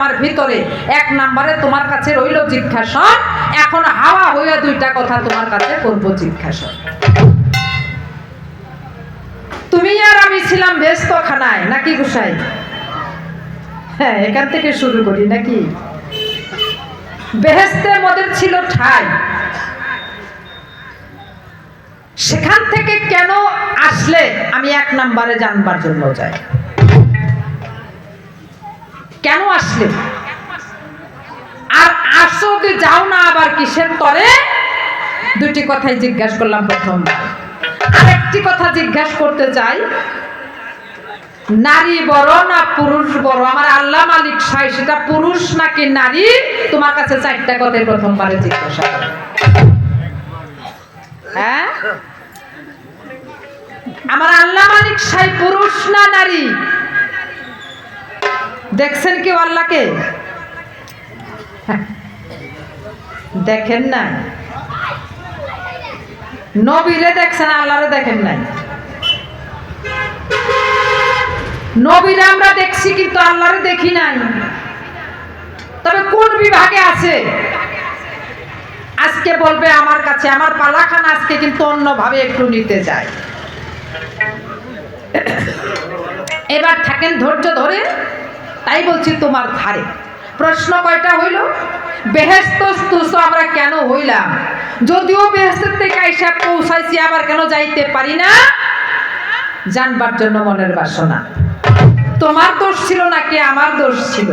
আমার ভিতরে এক নম্বরে তোমার কাছে রইল জিজ্ঞাসন, এখন হাওয়া হইয়া দুইটা কথা তোমার কাছে করব জিজ্ঞাসন। তুমি আর আমি ছিলাম ব্যস্ত খানায় নাকি গোসাই? হ্যাঁ, এখান থেকে শুরু করি নাকি? বেহেশতে মোদের ছিল ঠাই, সেখান থেকে কেন আসলে আমি এক নম্বরে জানবার জন্য যাই। কেন আসলে আর আসো যদি যাও না আবার কিসের তরে? দুটি কথাই জিজ্ঞাসা করলাম প্রথমবার। আরেকটি কথা জিজ্ঞাসা করতে চাই, নারী বড় না পুরুষ বড়? আমার আল্লাহ মালিক সাই সেটা পুরুষ নাকি নারী? তোমার কাছে চারটা কথাই প্রথমবারে জিজ্ঞাসা করে। হ্যাঁ, আমার আল্লাহ মালিক সাই পুরুষ না নারী? দেখছেন কেউ আল্লাহকে? দেখেন না। নবীরে দেখছেন, আল্লাহরে দেখেন নাই। নবীরে আমরা দেখছি কিন্তু আল্লাহরে দেখি নাই। তবে কোন বিভাগে আছে আজকে বলবে আমার কাছে। আমার পালাখানা আজকে কিন্তু অন্যভাবে একটু নিতে যায়। এবার থাকেন ধৈর্য ধরে, তাই বলছি তোমার ধারে। প্রশ্ন কয়টা হইল? বেহেশত আমরা কেন হইলাম? যদিও বেহেশতের থেকে আইসা পৌঁছাইছি, আবার কেন যাইতে পারি না? জানবার জন্য মনের বাসনা। তোমার দোষ ছিল নাকি আমার দোষ ছিল?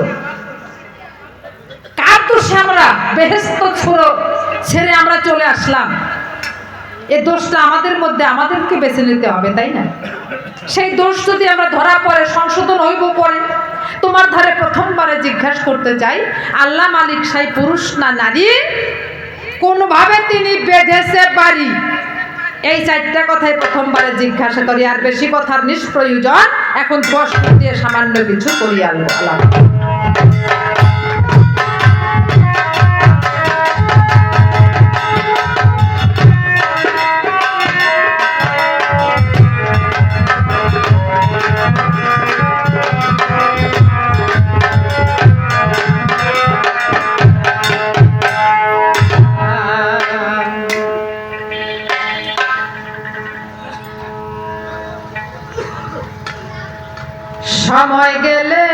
কার দোষে আমরা বেহেশত ছেড়ে আমরা চলে আসলাম? এই দোষটা আমাদের মধ্যে, আমাদেরকে বেছে নিতে হবে, তাই না? সেই দোষ যদি আমরা ধরা পড়ে সংশোধন হইব পরে। তোমার ধারে প্রথমবারে জিজ্ঞাসা করতে চাই, আল্লাহ মালিক সাই পুরুষ না নারী? কোন ভাবে তিনি বেঁধেছে বাড়ি? এই চারটা কথাই প্রথমবারে জিজ্ঞাসা করি। আর বেশি কথার নিষ্প্রয়োজন। এখন প্রশ্ন দিয়ে সামান্য কিছু করি আল্লাহ। সময় গেলে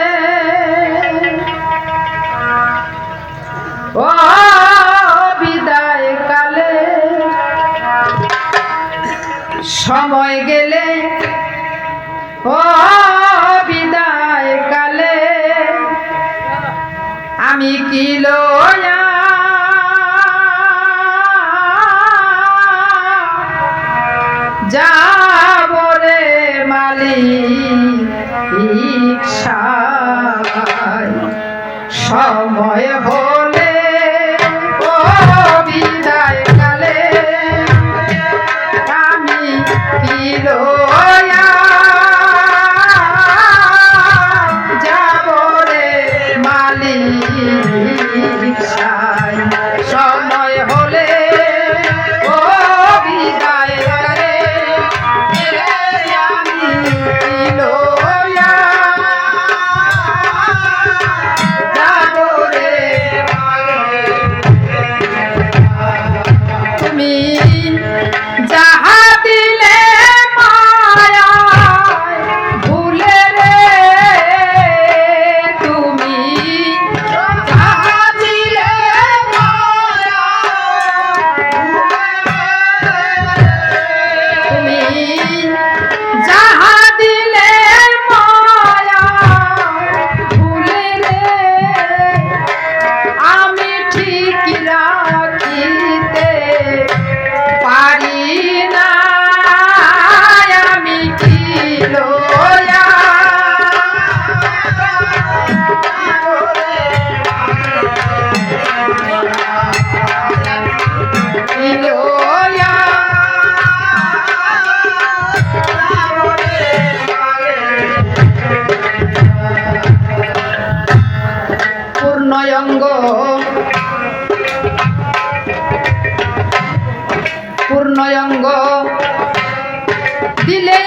ও বিদায় কালে, সময় গেলে ও বিদায় কালে, আমি কি লয়া যাব রে মালিক? সময় হলে ও বিদায় কালে, আমি কি লয়া যাব রে মালিক? সময় হলে ও বিদায় কালে, আমি কি লয়া পূর্ণয়ঙ্গ দিলে